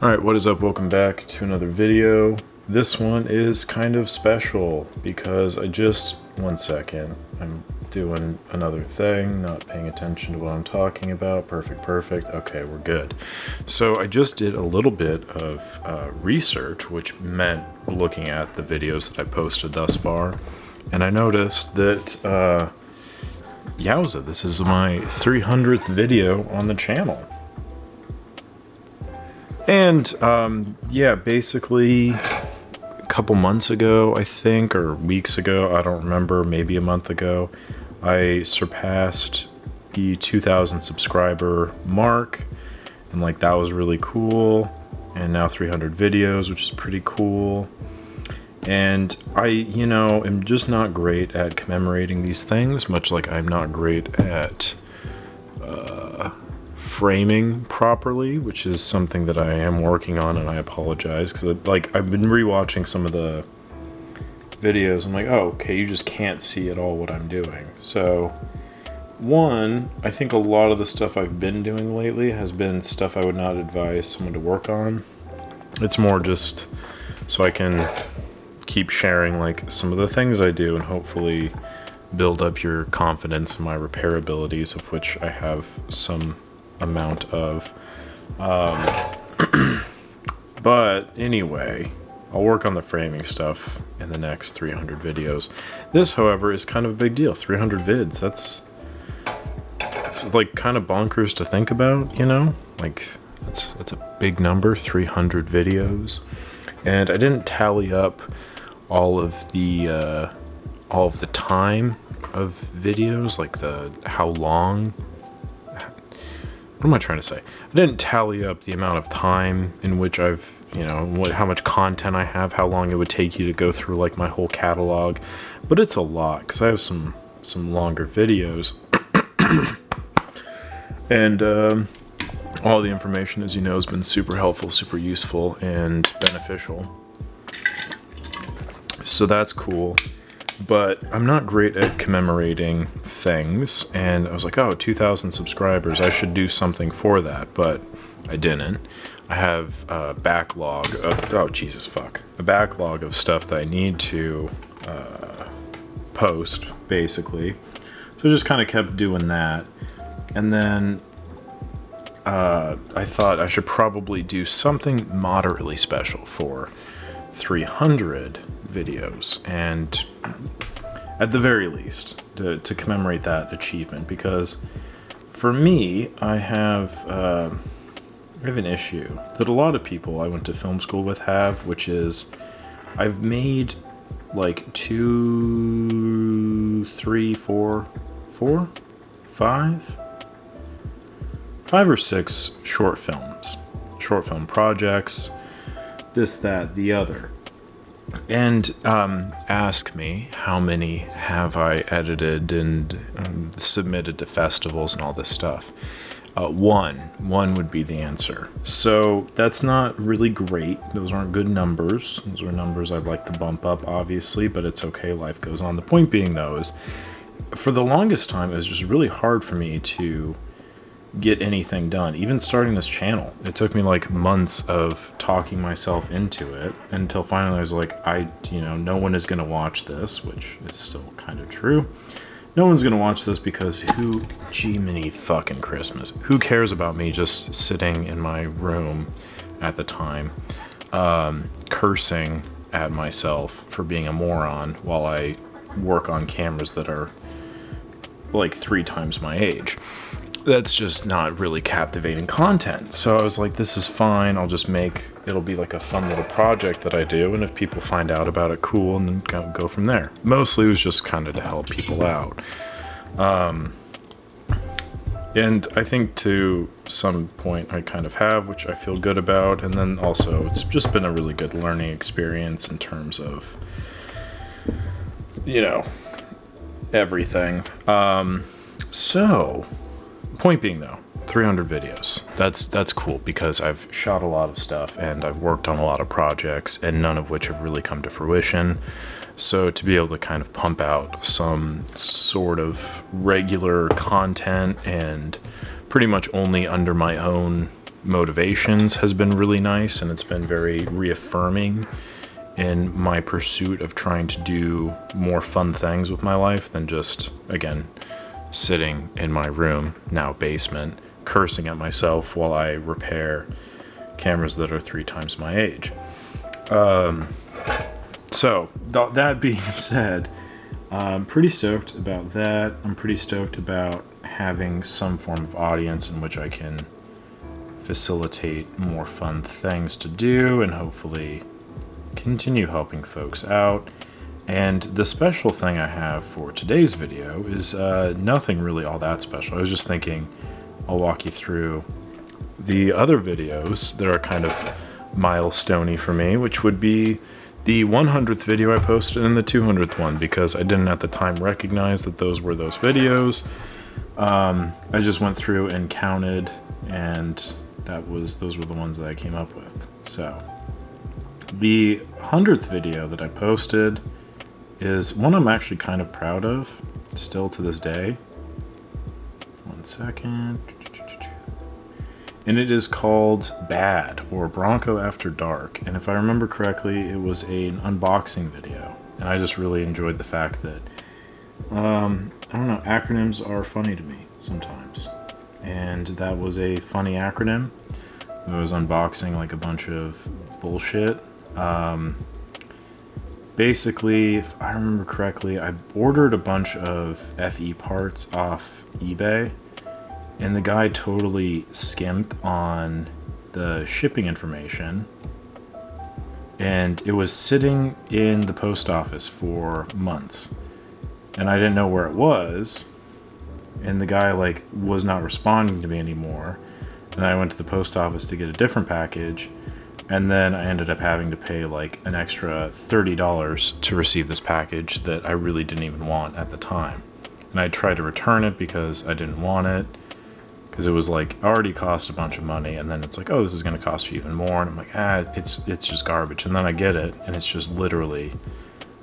Alright, what is up? Welcome back to another video. This one is kind of special because one second, I'm doing another thing, not paying attention to what I'm talking about. Perfect. Okay, we're good. So I just did a little bit of research, which meant looking at the videos that I posted thus far, and I noticed that, yowza, this is my 300th video on the channel. And, yeah, basically a couple months ago, I think, or weeks ago, I don't remember, maybe a month ago, I surpassed the 2,000 subscriber mark, and, like, that was really cool, and now 300 videos, which is pretty cool. And I, am just not great at commemorating these things, much like I'm not great at, framing properly, which is something that I am working on, and I apologize because I've been rewatching some of the videos. I'm like, oh, okay, you just can't see at all what I'm doing. So I think a lot of the stuff I've been doing lately has been stuff I would not advise someone to work on. It's more just so I can keep sharing like some of the things I do and hopefully build up your confidence in my repair abilities, of which I have some amount of. But anyway, I'll work on the framing stuff in the next 300 videos. This, however, is kind of a big deal. 300 vids, it's like kind of bonkers to think about, like that's a big number, 300 videos. And I didn't tally up all of the time of videos, like how long. What am I trying to say? I didn't tally up the amount of time in which I've, how much content I have, how long it would take you to go through like my whole catalog, but it's a lot because I have some longer videos, and all the information, as you know, has been super helpful, super useful, and beneficial. So that's cool. But I'm not great at commemorating things, and I was like, oh, 2,000 subscribers, I should do something for that, but I didn't. I have a backlog of, a backlog of stuff that I need to post, basically. So I just kind of kept doing that, and then I thought I should probably do something moderately special for 300 videos, and at the very least to commemorate that achievement, because for me I have an issue that a lot of people I went to film school with have, which is I've made like 5 or 6 short film projects, this, that, the other. And ask me how many have I edited and submitted to festivals and all this stuff. One would be the answer. So that's not really great. Those aren't good numbers. Those are numbers I'd like to bump up, obviously, but it's okay. Life goes on. The point being, though, is for the longest time, it was just really hard for me to get anything done. Even starting this channel, it took me like months of talking myself into it until finally I was like, no one is going to watch this, which is still kind of true. No one's going to watch this because Jiminy fucking Christmas, who cares about me just sitting in my room at the time, cursing at myself for being a moron while I work on cameras that are like 3 times my age. That's just not really captivating content. So I was like, this is fine. It'll be like a fun little project that I do. And if people find out about it, cool. And then go from there. Mostly it was just kind of to help people out. And I think to some point I kind of have, which I feel good about. And then also it's just been a really good learning experience in terms of, everything. So point being, though, 300 videos. That's cool because I've shot a lot of stuff and I've worked on a lot of projects, and none of which have really come to fruition. So to be able to kind of pump out some sort of regular content and pretty much only under my own motivations has been really nice, and it's been very reaffirming in my pursuit of trying to do more fun things with my life than just, again, sitting in my room, now basement, cursing at myself while I repair cameras that are 3 times my age. So, that being said, I'm pretty stoked about that. I'm pretty stoked about having some form of audience in which I can facilitate more fun things to do and hopefully continue helping folks out. And the special thing I have for today's video is nothing really all that special. I was just thinking I'll walk you through the other videos that are kind of milestone-y for me, which would be the 100th video I posted and the 200th one, because I didn't at the time recognize that those were those videos. I just went through and counted, and those were the ones that I came up with. So the 100th video that I posted is one I'm actually kind of proud of still to this day. 1 second. And it is called Bad, or Bronco After Dark. And if I remember correctly, it was an unboxing video. And I just really enjoyed the fact that, I don't know, acronyms are funny to me sometimes. And that was a funny acronym. It was unboxing like a bunch of bullshit. Basically, if I remember correctly, I ordered a bunch of FE parts off eBay. And the guy totally skimped on the shipping information. And it was sitting in the post office for months. And I didn't know where it was. And the guy was not responding to me anymore. And I went to the post office to get a different package. And then I ended up having to pay an extra $30 to receive this package that I really didn't even want at the time. And I tried to return it because I didn't want it. Because it was already cost a bunch of money, and then it's oh, this is going to cost you even more, and I'm it's just garbage. And then I get it, and it's just literally,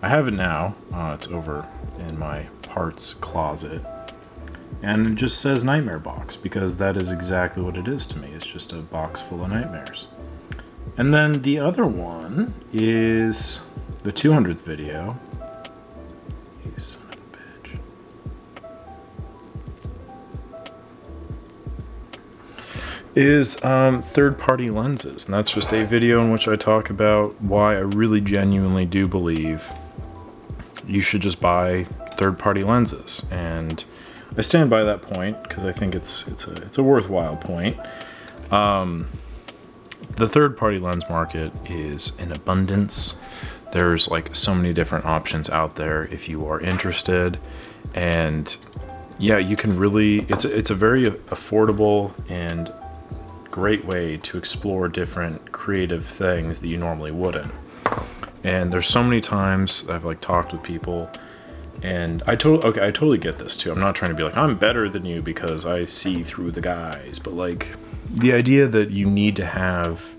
I have it now. It's over in my parts closet, and it just says Nightmare Box, because that is exactly what it is to me. It's just a box full of nightmares. And then the other one is the 200th video. You son of a bitch. Is third-party lenses, and that's just a video in which I talk about why I really genuinely do believe you should just buy third-party lenses, and I stand by that point because I think it's a worthwhile point. The third-party lens market is in abundance. There's so many different options out there if you are interested, and yeah, you can really. It's a very affordable and great way to explore different creative things that you normally wouldn't. And there's so many times I've talked with people, and I totally get this too. I'm not trying to be I'm better than you because I see through the guys, but the idea that you need to have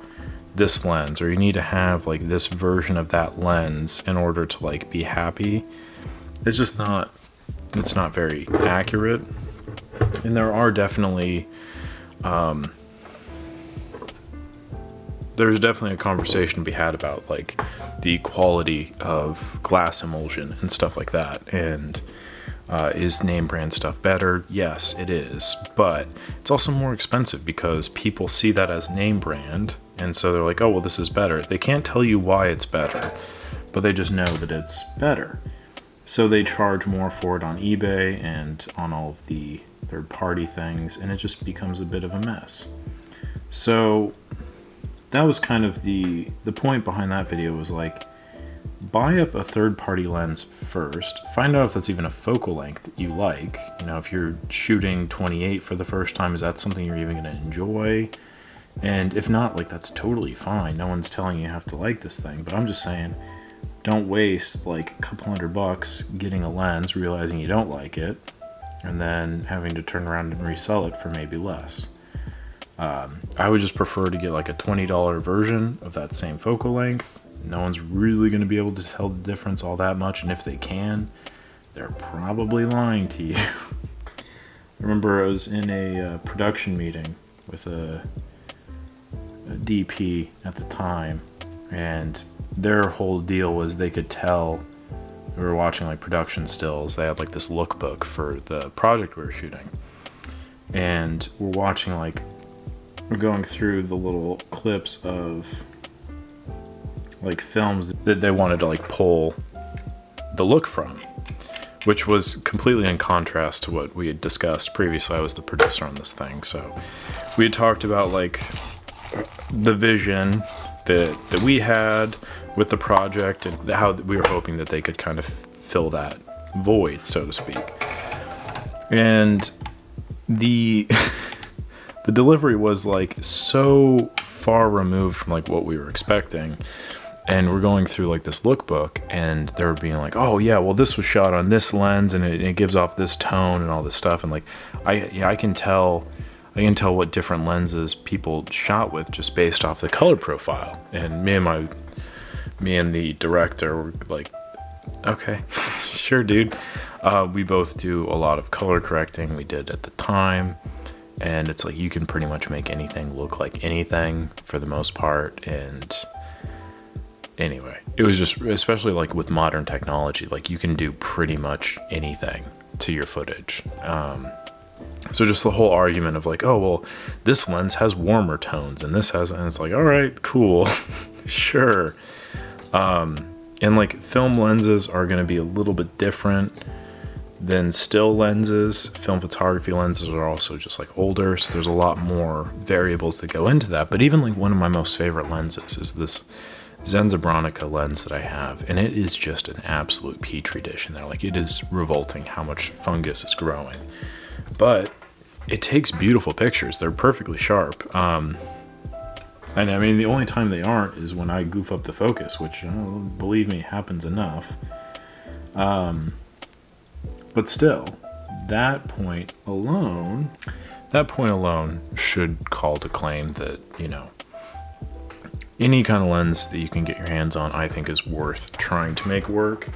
this lens, or you need to have this version of that lens in order to be happy, it's just not, it's not very accurate. And there are definitely there's definitely a conversation to be had about the quality of glass emulsion and stuff like that. And is name brand stuff better? Yes, it is, but it's also more expensive because people see that as name brand, and so they're oh well, this is better. They can't tell you why it's better, but they just know that it's better. So they charge more for it on eBay and on all of the third-party things, and it just becomes a bit of a mess. So that was kind of the point behind that video, was buy up a third-party lens first, find out if that's even a focal length you like. If you're shooting 28 for the first time, is that something you're even going to enjoy? And if not, that's totally fine. No one's telling you have to like this thing, but I'm just saying, don't waste a couple $100 getting a lens, realizing you don't like it, and then having to turn around and resell it for maybe less. I would just prefer to get a $20 version of that same focal length. No one's really going to be able to tell the difference all that much, and if they can, they're probably lying to you. I remember I was in a production meeting with a DP at the time, and their whole deal was they could tell. We were watching like production stills. They had like this lookbook for the project we were shooting, and we're going through the little clips of like films that they wanted to like pull the look from, which was completely in contrast to what we had discussed previously. I was the producer on this thing, so we had talked about like the vision that we had with the project and how we were hoping that they could kind of fill that void, so to speak. And the the delivery was like so far removed from like what we were expecting. And we're going through like this lookbook, and they were being like, "Oh yeah, well this was shot on this lens, and it gives off this tone and all this stuff." And like, I can tell what different lenses people shot with just based off the color profile. And me and the director were like, "Okay, sure, dude." We both do a lot of color correcting. We did at the time, and it's like you can pretty much make anything look like anything for the most part. And anyway, it was just, especially like with modern technology, like you can do pretty much anything to your footage. So just the whole argument of like, oh, well, this lens has warmer tones and this has, and it's like, all right, cool, sure. And like film lenses are going to be a little bit different than still lenses. Film photography lenses are also just like older, so there's a lot more variables that go into that. But even like one of my most favorite lenses is this Zenza Bronica lens that I have, and it is just an absolute petri dish in there. Like, it is revolting how much fungus is growing, but it takes beautiful pictures. They're perfectly sharp. And I mean, the only time they aren't is when I goof up the focus, which, believe me, happens enough. But still, that point alone should call to claim that, any kind of lens that you can get your hands on, I think, is worth trying to make work.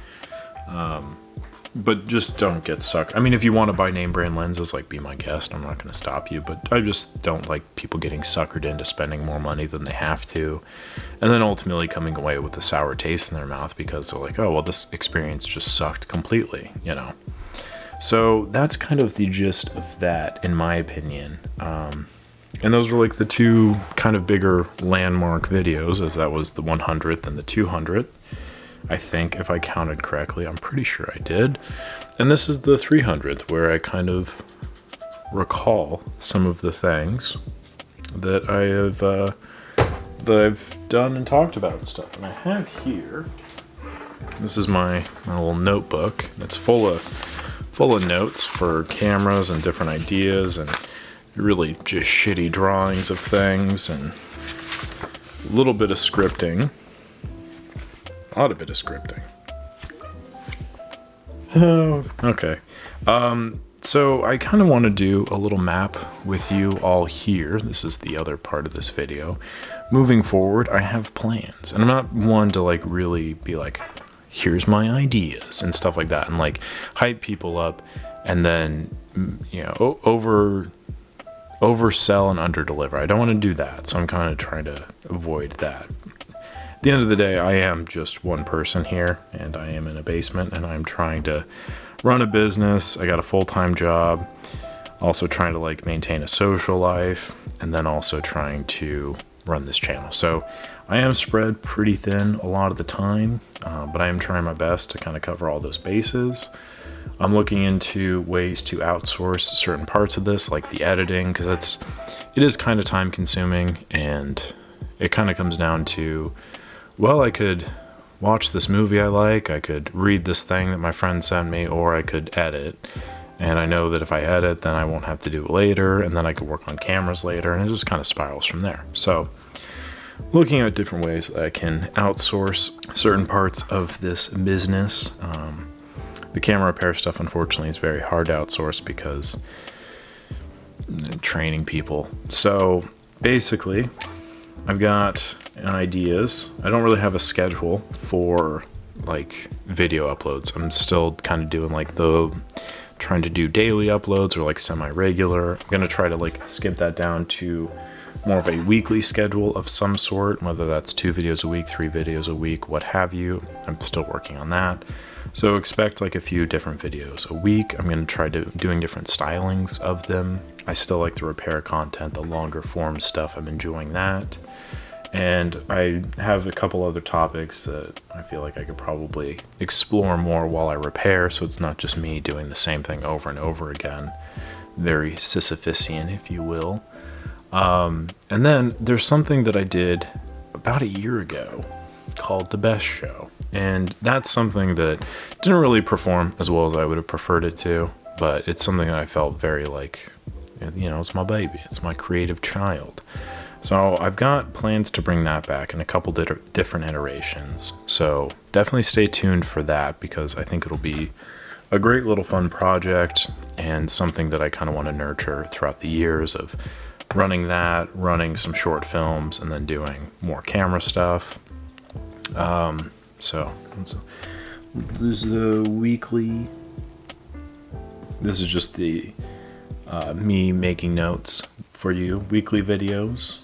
But just don't get sucked. I mean, if you want to buy name brand lenses, like, be my guest. I'm not going to stop you. But I just don't like people getting suckered into spending more money than they have to. And then ultimately coming away with a sour taste in their mouth because they're like, oh, well, this experience just sucked completely, So that's kind of the gist of that, in my opinion. And those were like the two kind of bigger landmark videos, as that was the 100th and the 200th. I think, if I counted correctly. I'm pretty sure I did. And this is the 300th, where I kind of recall some of the things that I've done and talked about and stuff. And I have here, this is my little notebook. It's full of notes for cameras and different ideas and really just shitty drawings of things and a little bit of scripting. A lot of it is scripting. Oh, okay. So I kind of want to do a little map with you all here. This is the other part of this video. Moving forward, I have plans. And I'm not one to like really be like, here's my ideas and stuff like that. And like hype people up and then, oversell and underdeliver. I don't want to do that. So I'm kind of trying to avoid that. At the end of the day, I am just one person here, and I am in a basement, and I'm trying to run a business. I got a full-time job, also trying to like maintain a social life, and then also trying to run this channel. So I am spread pretty thin a lot of the time, but I am trying my best to kind of cover all those bases. I'm looking into ways to outsource certain parts of this, like the editing, because it is kind of time consuming, and it kind of comes down to, well, I could watch this movie I like, I could read this thing that my friend sent me, or I could edit. And I know that if I edit, then I won't have to do it later, and then I could work on cameras later, and it just kind of spirals from there. So looking at different ways that I can outsource certain parts of this business. The camera repair stuff, unfortunately, is very hard to outsource because training people. So basically, I've got ideas. I don't really have a schedule for like video uploads. I'm still kind of doing like trying to do daily uploads or like semi-regular. I'm gonna try to like skip that down to more of a weekly schedule of some sort, whether that's 2 videos a week, 3 videos a week, what have you. I'm still working on that. So expect like a few different videos a week. I'm going to try doing different stylings of them. I still like the repair content, the longer form stuff. I'm enjoying that. And I have a couple other topics that I feel like I could probably explore more while I repair, so it's not just me doing the same thing over and over again. Very Sisyphusian, if you will. And then there's something that I did about a year ago called The Best Show. And that's something that didn't really perform as well as I would have preferred it to, but it's something that I felt very like, it's my baby. It's my creative child. So I've got plans to bring that back in a couple different iterations. So definitely stay tuned for that, because I think it'll be a great little fun project and something that I kind of want to nurture throughout the years of running running some short films, and then doing more camera stuff. So this is a weekly. This is just the me making notes for you. Weekly videos,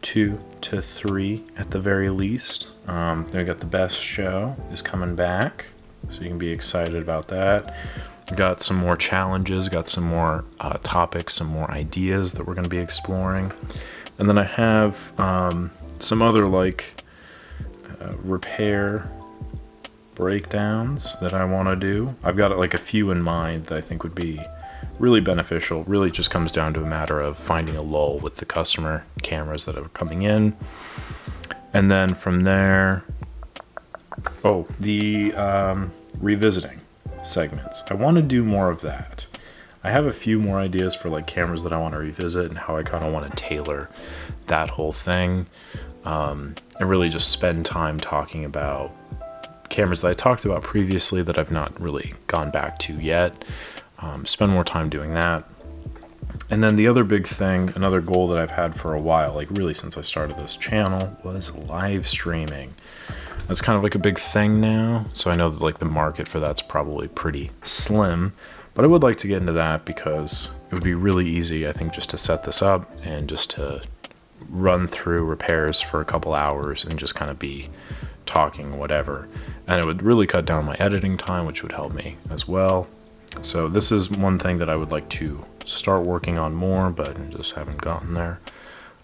2 to 3 at the very least. Then we got The Best Show is coming back, so you can be excited about that. Got some more challenges, got some more topics, some more ideas that we're going to be exploring. And then I have some other repair breakdowns that I want to do. I've got like a few in mind that I think would be really beneficial. Really just comes down to a matter of finding a lull with the customer cameras that are coming in. And then from there, the revisiting segments. I want to do more of that. I have a few more ideas for like cameras that I want to revisit and how I kind of want to tailor that whole thing. And really just spend time talking about cameras that I talked about previously that I've not really gone back to yet. Spend more time doing that. And then the other big thing, another goal that I've had for a while, like really since I started this channel, was live streaming. That's kind of like a big thing now. So I know that like the market for that's probably pretty slim, but I would like to get into that because it would be really easy, I think, just to set this up and just to run through repairs for a couple hours and just kind of be talking whatever. And it would really cut down my editing time, which would help me as well. So this is one thing that I would like to start working on more, but I just haven't gotten there.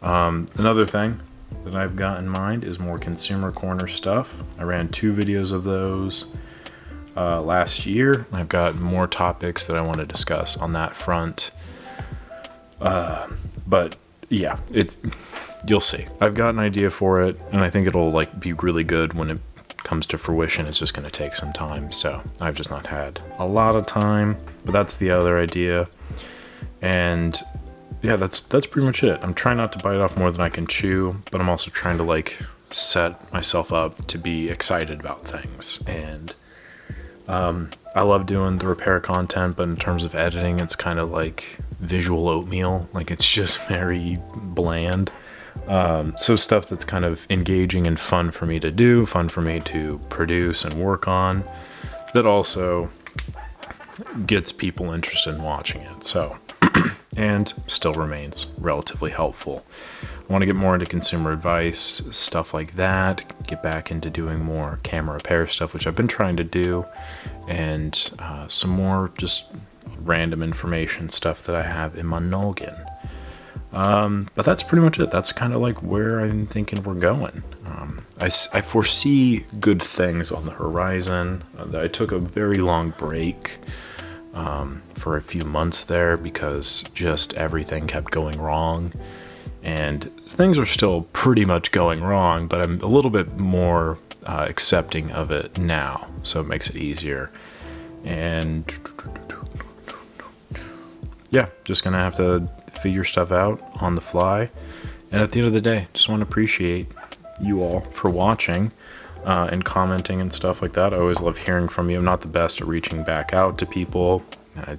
Another thing that I've got in mind is more consumer corner stuff. I ran 2 videos of those last year. I've got more topics that I want to discuss on that front. But yeah, you'll see. I've got an idea for it, and I think it'll like be really good when it comes to fruition. It's just going to take some time, so I've just not had a lot of time, but that's the other idea. And yeah, that's pretty much it. I'm trying not to bite off more than I can chew, but I'm also trying to like set myself up to be excited about things. And I love doing the repair content, but in terms of editing, it's kind of like visual oatmeal. Like it's just very bland. So stuff that's kind of engaging and fun for me to do, fun for me to produce and work on, that also gets people interested in watching it. So, and still remains relatively helpful. I want to get more into consumer advice, stuff like that, get back into doing more camera repair stuff, which I've been trying to do, and some more just random information stuff that I have in my noggin. But that's pretty much it. That's kind of like where I'm thinking we're going. I foresee good things on the horizon. I took a very long break for a few months there because just everything kept going wrong. And things are still pretty much going wrong, but I'm a little bit more accepting of it now. So it makes it easier. And yeah, just gonna have to figure stuff out on the fly. And at the end of the day, just want to appreciate you all for watching and commenting and stuff like that. I always love hearing from you. I'm not the best at reaching back out to people.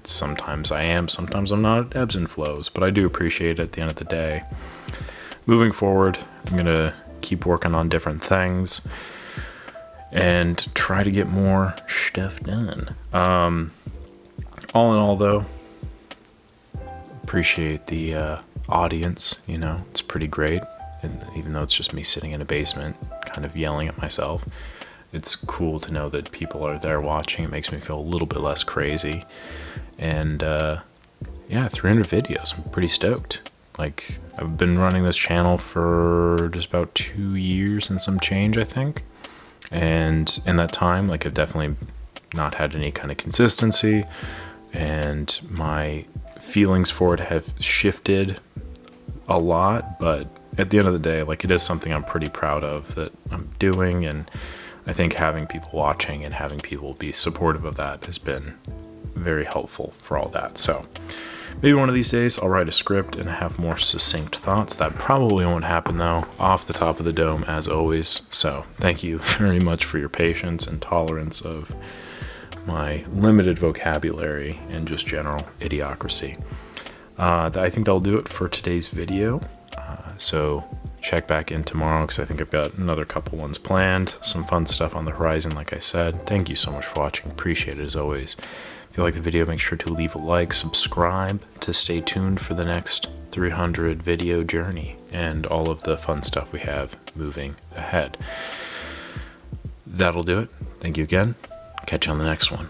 Sometimes I am, sometimes I'm not. Ebbs and flows, but I do appreciate it at the end of the day. Moving forward, I'm gonna keep working on different things and try to get more stuff done. All in all, though, appreciate the audience, you know, it's pretty great. And even though it's just me sitting in a basement, kind of yelling at myself, it's cool to know that people are there watching. It makes me feel a little bit less crazy. And yeah, 300 videos. I'm pretty stoked. Like, I've been running this channel for just about 2 years and some change, I think. And in that time, like, I've definitely not had any kind of consistency, and my feelings for it have shifted a lot. But at the end of the day, like, it is something I'm pretty proud of that I'm doing, and I think having people watching and having people be supportive of that has been very helpful for all that. So maybe one of these days I'll write a script and have more succinct thoughts. That probably won't happen though, off the top of the dome as always. So thank you very much for your patience and tolerance of my limited vocabulary and just general idiocracy. I think that'll do it for today's video. So check back in tomorrow, because I think I've got another couple ones planned. Some fun stuff on the horizon, like I said. Thank you so much for watching. Appreciate it as always. If you like the video, make sure to leave a like, subscribe to stay tuned for the next 300 video journey and all of the fun stuff we have moving ahead. That'll do it. Thank you again. Catch you on the next one.